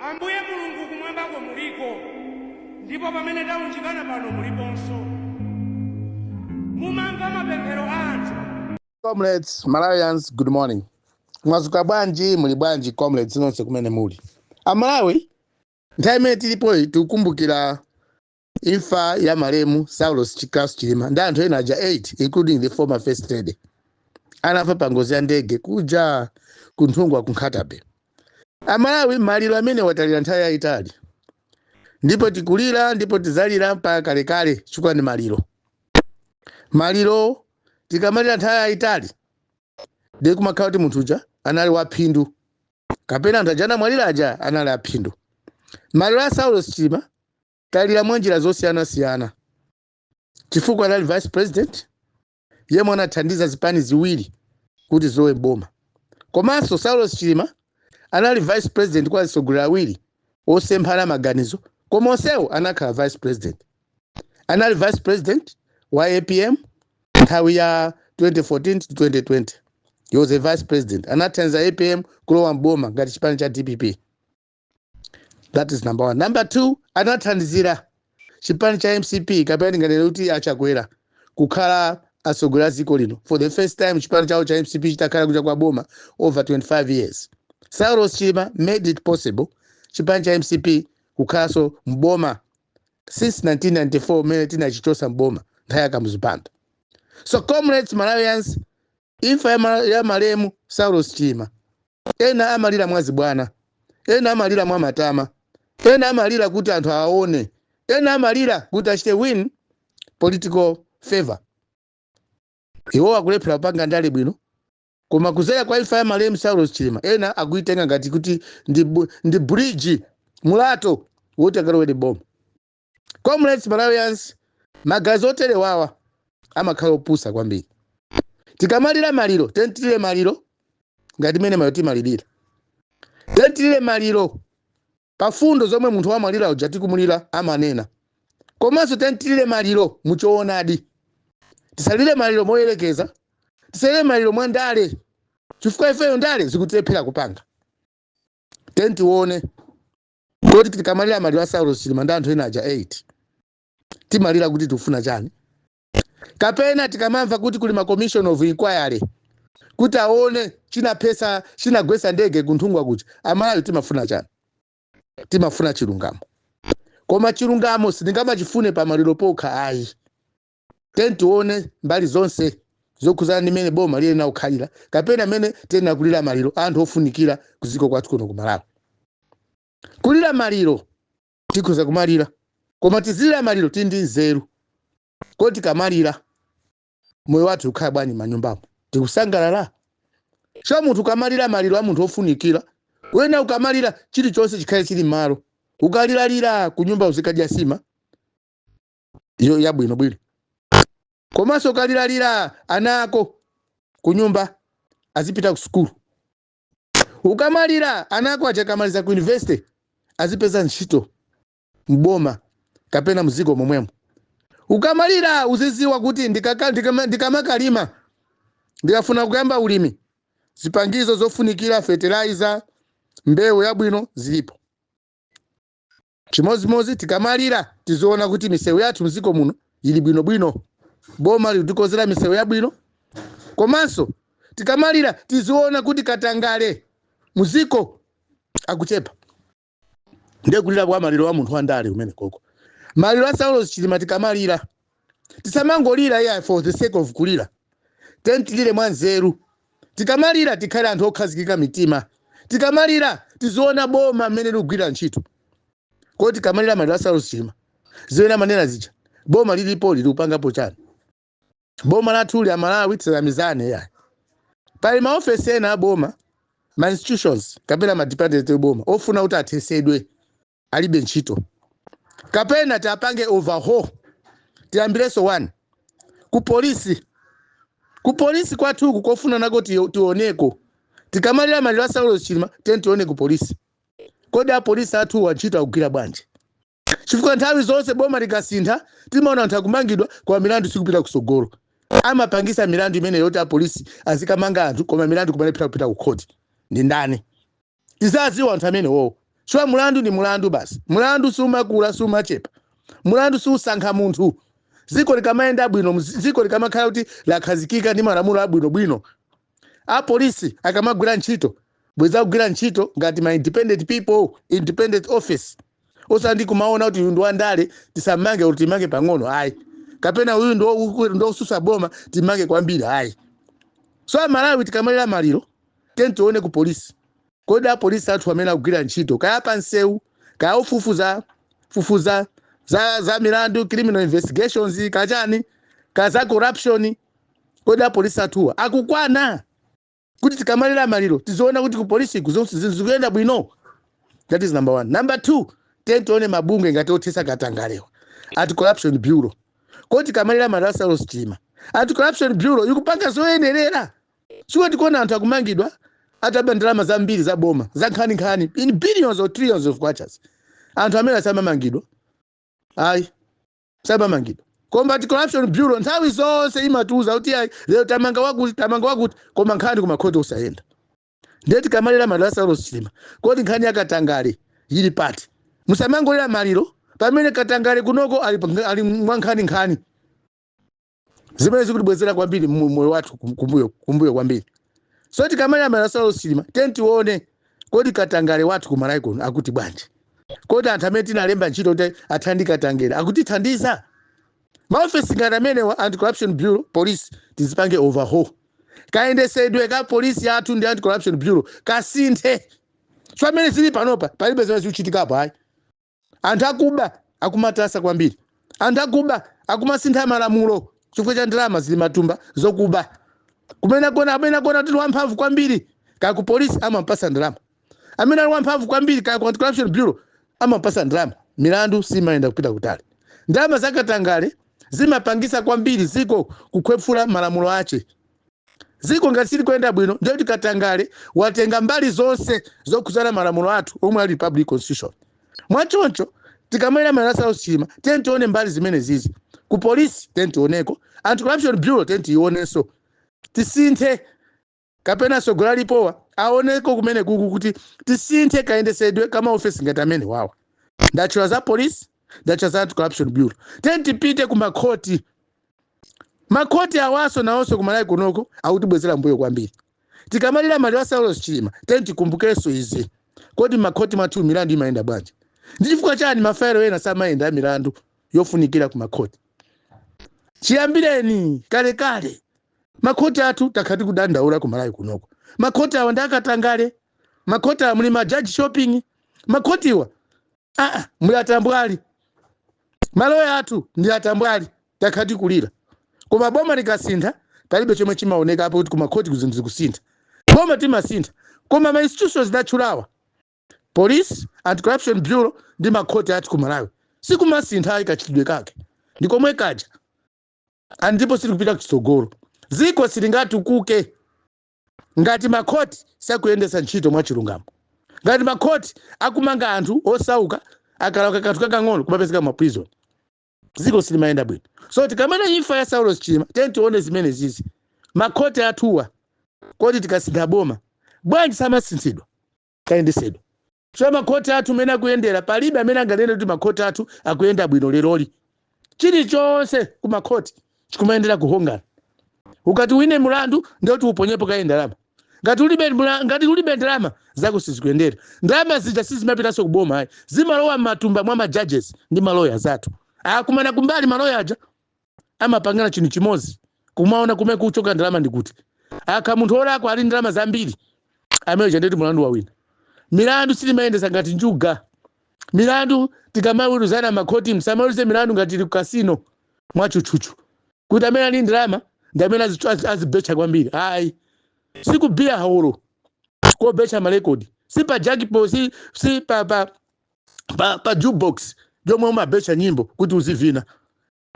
Ambuye Mulungu kumwambako muliko, ndipo pamene taunjikana pano muliponso. Mumamva mapemphero anthu. Comrades, Malawians, good morning. Mwazuka bwanji, muli bwanji comrades nonse kumene muli. Amalawi, nthawi imene tilipo tikukumbukira imfa ya malemu Saulos Chikasu Chilima ndi anthu ena aja 8 including the former first lady. Anafa pa ngozi ya ndege kuja kunthungwa kunkhatabe. Amalawi maliro amene watalira nthawi yayitali. Ndipo tikulira ndipo tizalira mpaka kalekale chifukwa ndi maliro. Maliro tikamalira nthawi yayitali. Ndi kumakhala kuti munthu uja anali waphindu. Kapena anthu ajana mwalira aja anali aphindu. Maliro a Saulos Chilima talira mwanjira zosiyana-siyana. Chifukwa anali vice president, yemwe anathandiza zipani ziwiri kuti zilowe boma. Komanso Saulos Chilima anali vice president kwa atsogoleri awiri osemphana maganizo, koma onsewo anakhala vice president. Anali vice president wa APM nthawi ya 2014 to 2020. He was a vice president. Anathandiza APM kulowa mboma ngati chipani cha DPP. That is number 1. Number 2, anathandizira chipani cha MCP kapena ngati kuti achakwera kukhala atsogoleri dziko lino. For the first time chipani chawo cha MCP chitakhala kuja kwa boma over 25 years. Saulos Chilima made it possible chipani cha MCP kukhalanso mboma since 1994 mene tinachichosa mboma nthawi ya Kamuzipanda. So comrades Malawians, imfa ya malemu Saulos Chilima, ena amalira mwazi bwana, ena amalira mwa matama, ena amalira kuti anthu aone, ena amalira kuti achite win political favor. Iwo akulephera kupanga ndale bwino, koma kuzera kwa imfa ya malemu Saulos Chilima ena akuitenga ngati kuti ndi bridge mulato woti akalowere boma. Comrades Malawians, magazi otelewawa amakhala opusa kwambiri. Tikamalira maliro, tentilire maliro ngati mene mayo timalirira. Tentilire maliro pafundo zomwe munthu wamalira uja tikumulira amanena. Komanso tentilire maliro muchoonadi. Tisalire maliro moyerekeza, tisalire maliro mwandale. Chifukwa ifeyo ndale zikutilephera kupanga. Tentione kuti tikamalira maliro a Saulos Chilima ndi anthu ena aja 8. Timalira kuti tufuna chani. Kapena tikamamva kuti kuli ma commission of inquiry kuti aone chinagwesa ndege kunthungwa kuja. Amalawi timafuna chani. Timafuna chilungamo. Koma chilungamo sitingamachifune pa maliro pokha ayi. Tentione mbali zonse zokuzana ndi mene boma lili na ukhalira kapena mene tena kulira maliro anthu ofunikira kuziko kwathu kuno ku Malawi. Kulira maliro tikhoza kumalira, koma tizilira maliro tindi nzeru. Kodi kamalira moyo wathu ukhala bwanji manyumbamo tikusangalala. Sho munthu kamalira maliro a munthu ofunikira, wena ukamalira chilichonse chikhale chili malo. Ukalira kunyumba uzikadya sima iyo yabwino bwino. Komanso ukalira anako kunyumba azipita ku school. Ukamalira anako achakamaliza ku university azipeza ntchito mboma kapena muziko momwemo. Ukamalira uziziwa kuti ndikamakalima ndikafuna kuyamba ulimi, zipangizo zofunikira fertilizer, mbewu yabwino zilipo. Chimozimozi tikamalira tizoona kuti misewu yathu muziko muno ili bwino. Boma litikozera misewu yabwino. Komanso tikamalira tizoona kuti katangale muziko akuchepa. Ndiye kulira kwa maliro wa munthu wandale umene koko. Maliro a Saulos Chilima tikamalira tisamangolira ya for the sake of kulira. Tentilire mwanzeru. Tikamalira tikhale anthu okhazikika mitima. Tikamalira tizoona boma mmene ligwira ntchito. Kodi tikamalira maliro a Saulos Chilima ziwena manena zija. Boma lilipo likupangapo chani. Boma lathu lya Malawi tisamizane ya. Pali maofesi ena boma, ma institutions kapena ma department boma ofuna kuti athesedwe alibe ntchito. Kapena tapange overhaul. Tiambireso 1. Ku polisi kwathu kukofuna nako tioneko. Tikamalira maliro a Saulos Chilima tione ku polisi. Kodi a polisi athu wachita kugwira bwanji. Chifukwa nthawi zonse boma likasintha timaona anthu akumangidwa kwa milandu sikupita kusogolo. Amapangisa milandu imene yoti a polisi azikamanga anthu koma milandu kumene kupita ku court. Ndi ndani? Tizaziwa anthu amene wo. So mulandu ni mulandu basi. Mulandu suma kula suma chepa. Mulandu su sankha munthu. Ziko likamaenda bwino, ziko likamakhala kuti lakhazikika ndi malamulo abwino bwino. A polisi akamagwira ntchito, bweza kugwira ntchito ngati ma independent people, independent office. Osandi kumaona kuti uyu ndo andale tisamange kuti timange pang'ono ayi. Kapena uyu ndo ususa boma timange kwambiri ayi. So Malawi tikamalira maliro, tione ku polisi. Kodi a polisi athu amene akugwira ntchito kaya panseu, kaya fufuza za milandu, criminal investigations, kachani, kaza corruption. Kodi a polisi athu akukwana kuti tikamalira maliro tizoona kuti ku polisi kuzikuyenda bwino. That is number 1. Number 2, tione mabunge ngati othesa katangalewa. Anti-Corruption Bureau. Kodi tikamalira maliro Saulos Chilima. Anti-Corruption Bureau ikupanga zoyenerera. Siwe tikona anthu akumangidwa ataba ndalama zambiri za boma, za nkhani in billions or trillions of kwacha. Anthu amene asamamangidwa. Ayi. Samamangidwa. Combat Corruption Bureau nthawi zonse imatuza kuti ayi lero tamanga wakuti koma nkhani kuma khoto usayenda. Ndeti kamalira maliro Saulos Chilima. Kodi nkhani yakatangale yili pati. Musamangolera maliro pamene katangale kunoko ali mwankhani. Zimene zikutibwezera kwambiri moyo wathu kumbuyo kwambiri. So tikamalira maliro Saulos Chilima tione kodi katangale wathu kumalawi kuno akuti bwanji. Kodi anthu amene tinalemba ntchito kuti athandika tangere akutithandiza. Maofisi ngati amene wa Anti-Corruption Bureau, police tizipange overhaul. Kayendesedwe ka polisi athu ndi Anti-Corruption Bureau kasinthe. So amene zili panopa palibe zimene zikuchitikapo ayi. Anthu akuba akumatasa kwambiri. Anthu akuba akumasintha malamulo chifukwa cha ndalama zili matumba zokuba. Kumene kona tili wamphamvu kwambiri ka ku polisi amampasa ndalama. Amene ali wamphamvu kwambiri ka ku Anti-Corruption Bureau amampasa ndalama. Milandu simaenda kupita kutali. Ndalama zakatangale zimapangisa kwambiri ziko kukhwefula malamulo ache. Ziko ngati sili kwenda bwino ndio tikatangale watenga mbali zonse zokuzana malamulo athu omwe ali Republic Constitution. Mwachoncho tikamalira maliro Saulos Chilima tione mbali zimene zizi. Ku polisi tioneko, Anti-Corruption Bureau tionenso. Tisinthe kapena sogolali powa aoneko kumene kuku kuti tisinthe kayendesedwe kama office ngati amene wawa. Ndachula za polisi, ndachula za Anti-Corruption Bureau. Tipite ku makhoti. Makhoti awaso naonso kumalawi kunoko akutibwezera mbuyo kwambiri. Tikamalira maliro Saulos Chilima tikumbukeso izi. Kodi makhoti mathu milandu imayenda bwanji. Ndi chifukwa chani mafairo ena samayenda milandu yofunikira ku makhoti. Chiyambireni kale. Makhoti athu takhati kudandaula kumalawi kunoko. Makhoti awa ndakatangale. Makhoti awa muli ma judge shopping. Makhoti iwa muli atambwali. Maloya athu ndi atambwali takhati kulira. Koma boma likasintha palibe chomwe chimaoneka apo kuti kumakhoti kuzinthu kusintha. Boma timasintha. Koma ma institutions datchulawa. Police, Anti-Corruption Bureau ndi makhoti athu kumalawi. Sikumasintha ayi kachidwe kake. Ndikomwe kaja. Andipo sili kupita kutsogolo. Ziko silingati kuke. Ngati makhoti sakuyendesa ntchito mwachilungamo. Ngati makhoti akumanga anthu osauka akalauka kanthu kakang'ono kumapezeka mu prison. Ziko silimayenda bwino. So tikamana imfa ya Saulos Chilima tione zimene zizi. Makhoti athuwa kodi tikasintha boma bwanji samasinthidwa kayendesedwa. So makhoti athu mene akuyendera palibe amene anganene kuti makhoti athu akuyenda bwino leroli. Chilichonse ku makhoti chikumayendera kuhongana. Ukati wine mulandu ndio tuuponyepo kaenda ndalama. Ngati ulibe ndalama zako sizikuyendera. Ndalama zija sizimapitaso kuboma hayi. Zimalowa matumba mwa ma judges ndi maloya zathu. Akumana kumbali maloya aja amapangana chinthu chimozi. Kumaona kumene kuchoka ndalama ndikuti. Aka munthu olakwa ali ndalama zambiri. Amene ndeti mulandu wawina. Milandu silimayendesa ngati njuga. Milandu tikamawiruzana makhoti msamawiruze milandu ngati ili kasino mwachuchuchu. Kuti amene ali ndalama ndamene azibecha kwambiri. Ayi. Sikubia hawolo. Sikubecha marekodi. Si pa jackpot, si pa jukebox. Jomwe umabecha nyimbo kuti uzivina.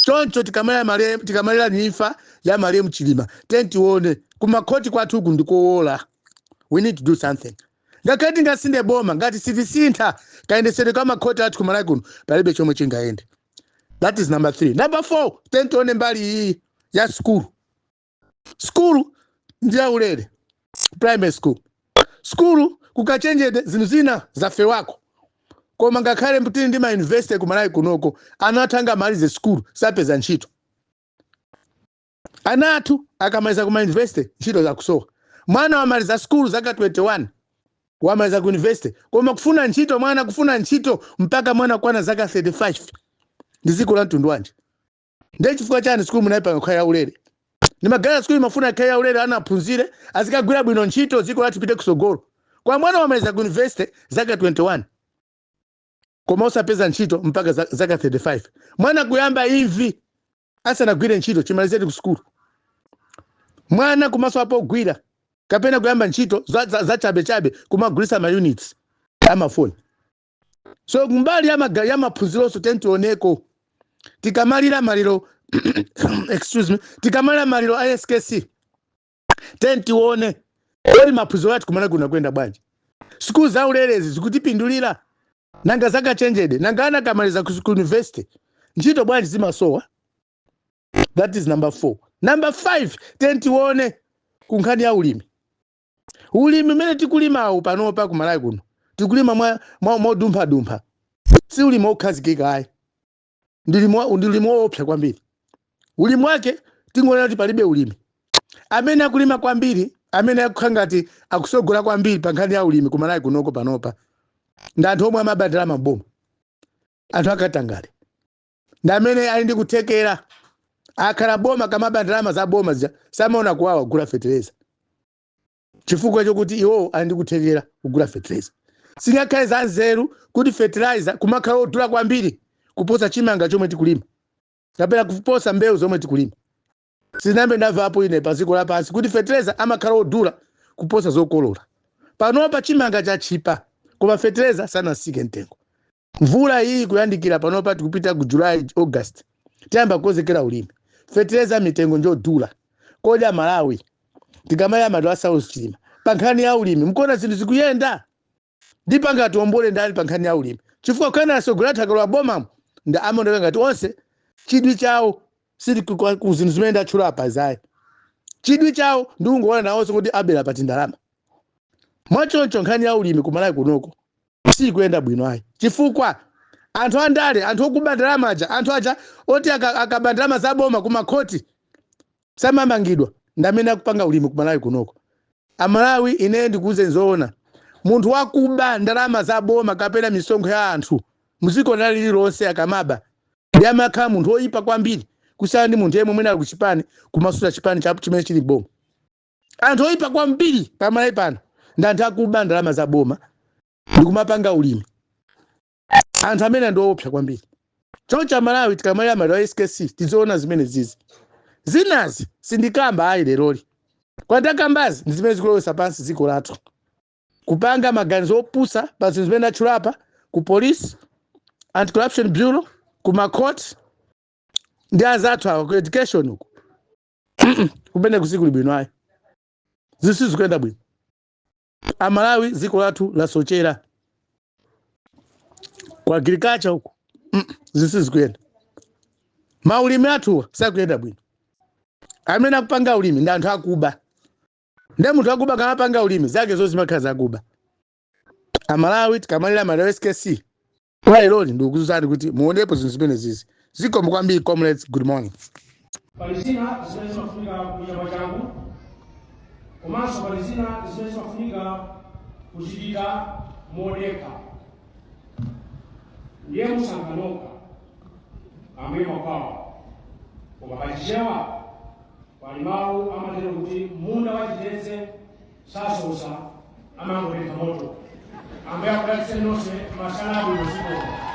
Choncho tikamalira imfa ya Mariam Chilima. Tione kumakhoti kwathu uku ndikowola. We need to do something. Ngakati ngasinde boma ngati sitisintha kayendesere kwa makhoti athu kumalawi kuno palibe chomwe chingayende. That is number 3. Number 4, tione mbali hii ya school. School ndiya ulere. Primary school. School kukachenjede zinu zina za fe wako. koma ngakhale mtini ndi ma university ku Malawi kunoko anatanga malize school sapeza ntchito. Anatu akamaliza ku university ntchito zakusowa. Mwana wamaliza school zaka 21 wamaliza ku university koma kufuna ntchito mwana kufuna ntchito mpaka mwana kwana zaka 35 ndiziko la mtundu wanje. Ndiye chifukwa chani school munaipa ngakhaya ulere. Ni magala school mafuna kaya ulere anaphunzire azikagwira bwino ntchito ziko lati pite kusogolo. Kwa mwana wamaliza ku university zaka 21 koma usapeza ntchito mpaka zaka 35. Mwana kuyamba hivi asana gwire ntchito chimalizeti ku school. Mwana kumaso hapo gwira kapena kuyamba ntchito za chabe kumagulisa ma units ama phone. So kumbali ya maphunziro so tentioneko tikamalira maliro excuse me tikamalira maliro ISKC tentione oli maphunziro ati kumana kuna kwenda bwanji. School za ulelezi zikutipindulira nanga zaka changede nanga ana kamaliza ku university ntchito bwanji zimasowa. That is number 4. Number 5 tentione kunkhani ya ulimi. Ulimi mene tikulima panopa ku Malawi kuno tikulima mwa dumpha si ulimi okhazikika ayi ndilimo opsa kwambiri. Ulimi wake tingoona kuti palibe ulimi. Amene akulima kwambiri amene akukhangati akusogola kwambiri pa nkhani ya ulimi ku Malawi kunoko panopa ndi anthu omwe amabadala maboma anthu akatangale ndi amene ali ndi kuthekera akhala boma kamabadala za boma samaona kuwawa kugula fertilizer chifukwa chokuti iwo ali ndi kuthekera kugula fertilizer. Singakhale za nzeru kuti fertilizer kumakhala odula kwambiri kuposa chimanga chomwe tikulima kapena kuposa mbewu zomwe tikulima. Sinambe ndava apo ine paziko la pansi kuti fertilizer amakhala odula kuposa zokolola. Panopa chimanga cha chipa koma fertilizer sana sike ntengo. Mvula hii kuyandikira panopa tikupita ku July August tiyamba kozekera ulimi. Fertilizer mitengo njo dula. Kodya Malawi tikamaya madwa South chilima pankhani ya ulimi mkona zinthu zikuyenda ndipanga tombole ndali pankhani ya ulimi chifukwa kana asogolera thakalo boma nda amoneka ngati onse chidwi chawo sili ku zinthu zimene ndatchula apa zayi. Chidwi chawo ndungoona nawonso kuti abela pati ndalama. Mwachoncho nkhani ya ulimi ku Malawi kunoko si kuyenda bwino ayi chifukwa anthu andale anthu okuba ndalama aja anthu aja oti akaba ndalama za boma kuma khoti samamangidwa ndamene akupanga ulimi ku Malawi kunoko. Amalawi ine ndikuze nzoona munthu wakuba ndalama za boma kapena misonkho ya anthu muziko lililonse akamaba ndiyamakhala munthu oyipa kwambiri kusiyana ndi munthu yemwe mwina ali kuchipani kumasuta chipani chapo chimene chili boma. Anthu oyipa kwambiri pa Malawi pano ndi anthu akuba ndalama za boma ndikumapanga ulimi. Anthu amene ndi oopsa kwambiri. Choncho Malawi tikamalira malo a SKC tizoona zimene zizi. Zinazi sindikamba ayi leroli. Kwa ndakambazi ndi zimene zikulowesa pansi ziko lathu. Kupanga maganizo opusa pa zinthu zimene atchulapa ku police, anti-corruption bureau, ku court ndi azathu awo ku education uko. Kumene kusikuli bwino ayi. Zisi zikuyenda bwino. Amalawi ziko lathu la sochera. Kwa agriculture uko. Zisi zikuyenda. Maulimi athu sakuyenda bwino. Amene akupanga ulimi ndi anthu akuba. Ndi munthu akuba kamapanga ulimi zake zo zimakhala zakuba. Amalawi tikamalira malo SKC. Kwa lero ndikuzani kuti muonepo zinthu zimene zizi. Ziko mkwambiri comrades, good morning. Palizina zimene zimafunika kunyama changu. Komanso palizina zimene zimafunika kuchitika modeka. Ndiye musanganoka. Amwe makwawa. Koma pachichewa walimawu amatero kuti munda wachiteze sasosa amangoleka moto. Amwe akudalitse nonse masanabu yosiko.